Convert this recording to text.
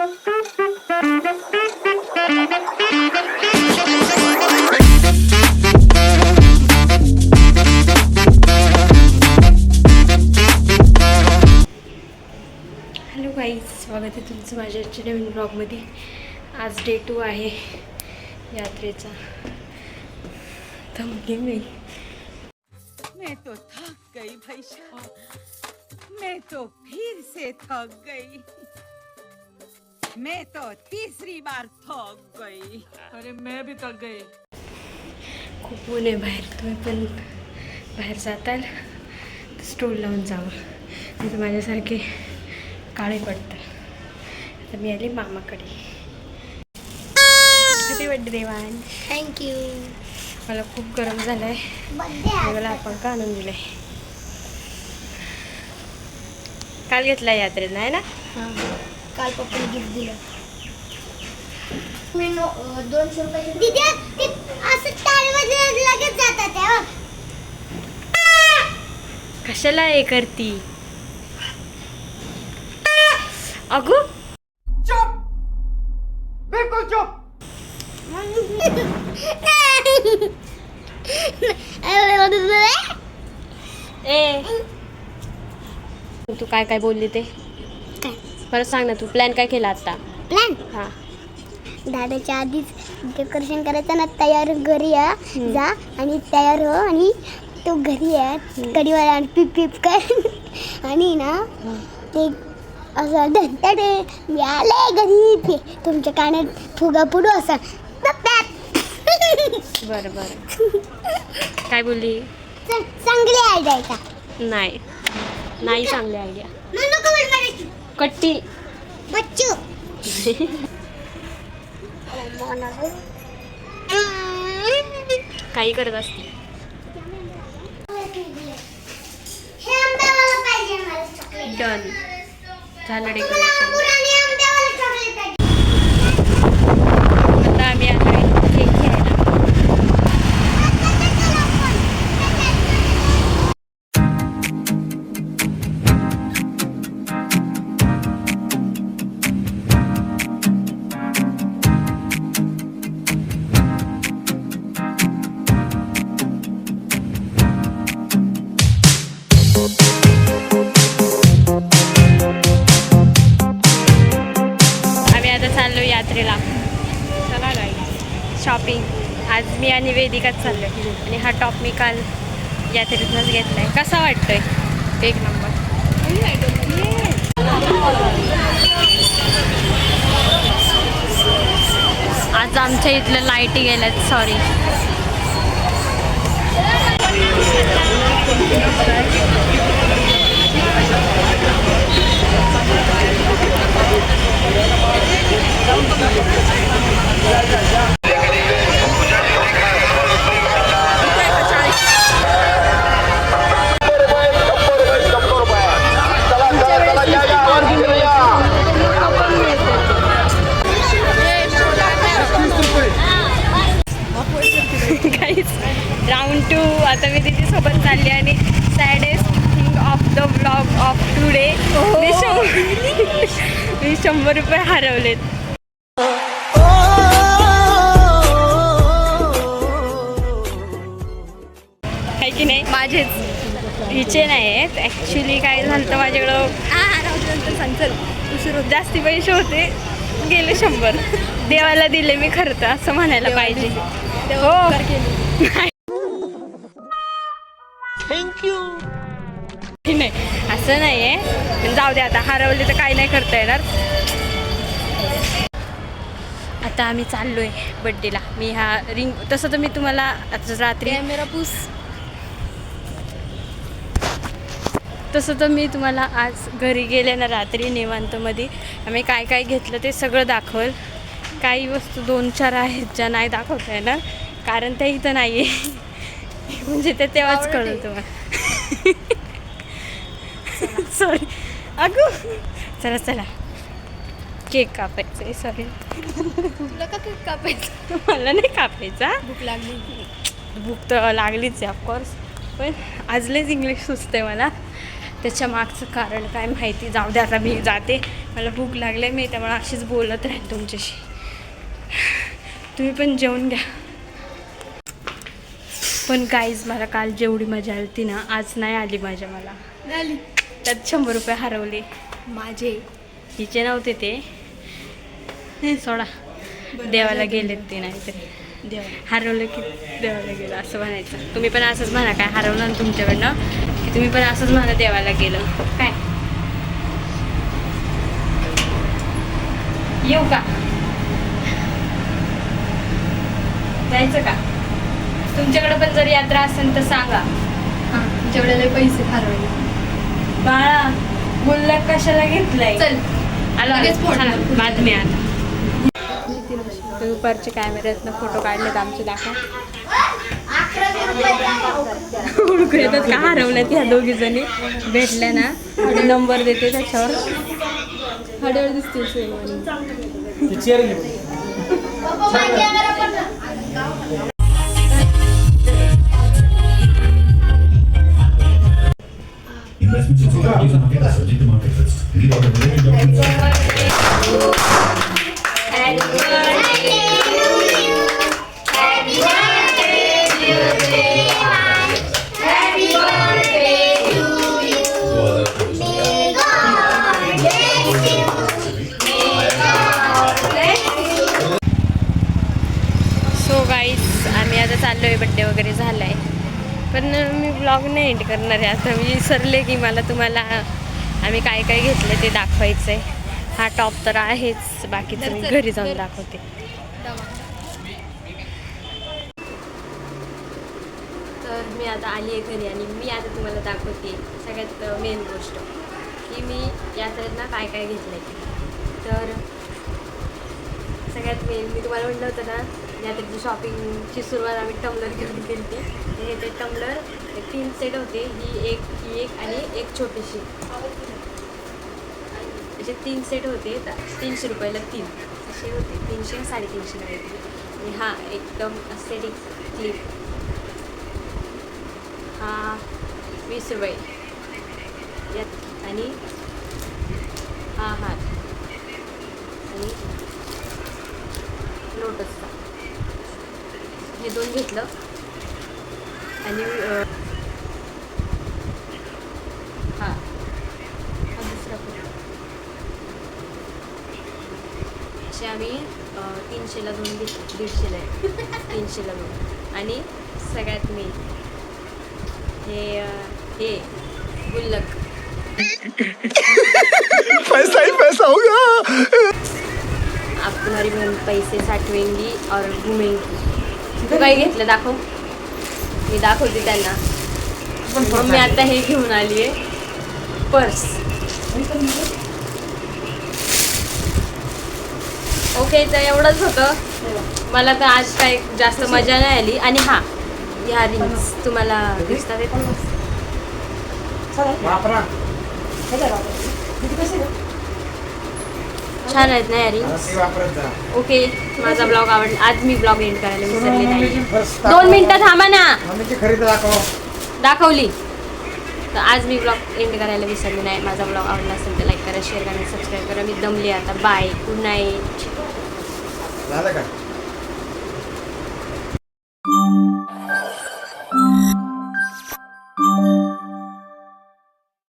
Hello guys, स्वागत आहे तुमचं माझ्या आजच्या नवीन ब्लॉगमध्ये. आज डे 2 आहे यात्रेचा. थमली मैं तो थक गई भाई साहब, मैं तो फिर से थक गई, मैं तो तीसरी बार थक गई. अरे मैं भी थक गई. खूप ऊन आहे बाहेर. तुम्ही पण बाहेर जाताल तर स्टोल लावून जावं, नाही तर माझ्यासारखे काळे पडतात. आता मी आले मामाकडे. हॅपी बर्थडे देवान. थँक्यू. मला खूप गरम झालं आहे. मला आपण का आणून दिलं आहे. काल घेतला यात्रेत नाही ना. काल पप्पाने गिफ्ट दिलं. मी 200 रुपये दीदी असं टाळीमध्ये लगेच जातात आहे. कशाला हे करती अगो. चुप, बिल्कुल चुप. ए तू काय काय बोलली ते परत सांग ना. तू प्लॅन काय केला आता? प्लॅन हां, दादाच्या आधीच डेकोरेशन करायचं ना. तयार घरी या जा आणि तयार हो आणि तो घरी या कढीवाला आणि पिप पिप कर आणि ना ते असं धंताडे मी आले घरी तुमच्या कानात फुगा पुडू असं. बरं बरं. काय बोलली? चांगली आयडिया आहे का? नाही नाही, चांगली आयडिया. नको म्हणायची कट्टी बच्चू. काही करत असते. हे आंब्यावाला पाहिजे मला चॉकलेट. डन झालं मला डेकोरेशन. पुराणी आंब्यावाला चॉकलेट पाहिजे. आता आम्ही आलो केक घ्यायला. आम्ही आता चाललो यात्रेला. चला गाईस, शॉपिंग. आज मी आणि वेदिकाच चाललो आणि हा टॉप मी काल यात्रेतूनच घेतला आहे. कसा वाटतोय? एक नंबर. आज आमच्या इथलं लाईटी गेल्यात. सॉरी. राऊंड 2. आता मी तिच्यासोबत चालली आणि saddest thing of the vlog of today, मी 100 रुपये हरवलेत. आहे की नाही? माझेच, हिचे नाही आहेत. ॲक्च्युली काय झालं तर माझ्याकडं उशीर जास्ती पैसे होते, गेले 100. देवाला दिले मी खरं तर, असं म्हणायला पाहिजे. हो थँक्यू. नाही, असं नाही आहे. पण जाऊ दे, आता हरवले तर काही नाही करता येणार. आता आम्ही चाललोय बड्डेला. मी हा रिंग, तसं तर मी तुम्हाला आता रात्री कॅमेरा पूस. तसं तर मी तुम्हाला आज घरी गेले ना रात्री निवांतमध्ये आम्ही काय काय घेतलं ते सगळं दाखवल. काही वस्तू 2-4 आहेत ज्या नाही दाखवता येणार, कारण त्या इथं नाही आहे. म्हणजे ते तेव्हाच कळलं तुम्हाला. सॉरी अगो. चला चला, केक कापायचं आहे. सॉरी, तुला का केक कापायचं? मला नाही कापायचा. भूक लागली. भूक तर लागलीच आहे ऑफकोर्स, पण आज लयच इंग्लिश सुचते मला. त्याच्या मागचं कारण काय माहिती. जाऊ दे, आता मी जाते, मला भूक लागली. मी त्यामुळे अशीच बोलत राहील तुमच्याशी. तुम्ही पण जेवून घ्या. पण काहीच मला काल जेवढी मजा आली ती ना आज नाही आली मजा मला. त्यात 100 रुपये हरवले माझे. हिचे नव्हते ते, सोडा. देवाला गेलेत ते, नाहीतरी हरवलं की देवाला गेलं असं म्हणायचं. तुम्ही पण असंच म्हणा, काय हरवलं ना तुमच्याकडनं की तुम्ही पण असंच म्हणा देवाला गेलं. काय येऊ का, जायचं का? तुमच्याकडे पण जर यात्रा असेल तर सांगा. तुमच्याकडे पैसे हरवले. बाळा गुल्लक कशाला घेतलाय? चल आलो लगेच फोटो. चला, बातमी आता. दुपारचे कॅमेऱ्यातनं फोटो काढलेत आमचे. दाखव. हुडकू येतात का हरवल्यात ह्या दोघी जणी. भेटल्या ना आणि नंबर देते त्याच्यावर. हडळ दिसते शेवटी. Investments in securities market are subject to market risks. Read all the related documents. So guys, आम्ही आता चाललो आहे. बड्डे वगैरे झाला आहे, पण मी ब्लॉग नाही एंड करणार आहे. आता मी विसरले की मला तुम्हाला आम्ही काय काय घेतलं ते दाखवायचं आहे. हा टॉप तर आहेच, बाकीचं मी घरी जाऊन दाखवते. तर मी आता आली आहे घरी आणि मी आता तुम्हाला दाखवते सगळ्यात मेन गोष्ट की मी यात्रेत ना काय काय घेतलं आहे. तर सगळ्यात मेन मी तुम्हाला म्हटलं होतं ना, यात्रेची शॉपिंगची सुरुवात आम्ही टम्बलर घेऊन केली होती. हे ते टम्बलर 3 सेट होते. ही एक आणि एक छोटीशी, असे 3 सेट होते. 300 रुपयाला 3 असे होते. 300 350 ला होते. आणि हा एकदम अस्थेटिक क्लिप, हा 20 रुपये यात. आणि हा हात आणि लोटसचा, हे 2 घेतलं. आणि हा दुसरा पण असे आम्ही 300ला 2 घेतले. 150ला 300ला 2. आणि सगळ्यात मेन हे गुल्लक. पैसा ही पैसा होगा. आप तुम्हारी बहन पैसे साठवेंगी और घुमेंगी. तू काय घेतलं दाखव. मी दाखवते त्यांना. मम्मी आता हे घेऊन आली आहे, पर्स. ओके, तर एवढंच होतं. मला तर आज काही जास्त मजा नाही आली. आणि ह्या रिंग्स तुम्हाला दिसतात येत छान आहेत ना या रिंग्स. ओके, माझा ब्लॉग आवडला. आज मी ब्लॉग एंड करायला विसरले नाही. 2 मिनिटं थांबा ना. दाखवली. तर आज मी ब्लॉग एंड करायला विसरले नाही. माझा ब्लॉग आवडला असेल तर लाईक करा, शेअर करा, सबस्क्राईब करा. मी दमली आता. Bye, good night. झालं का?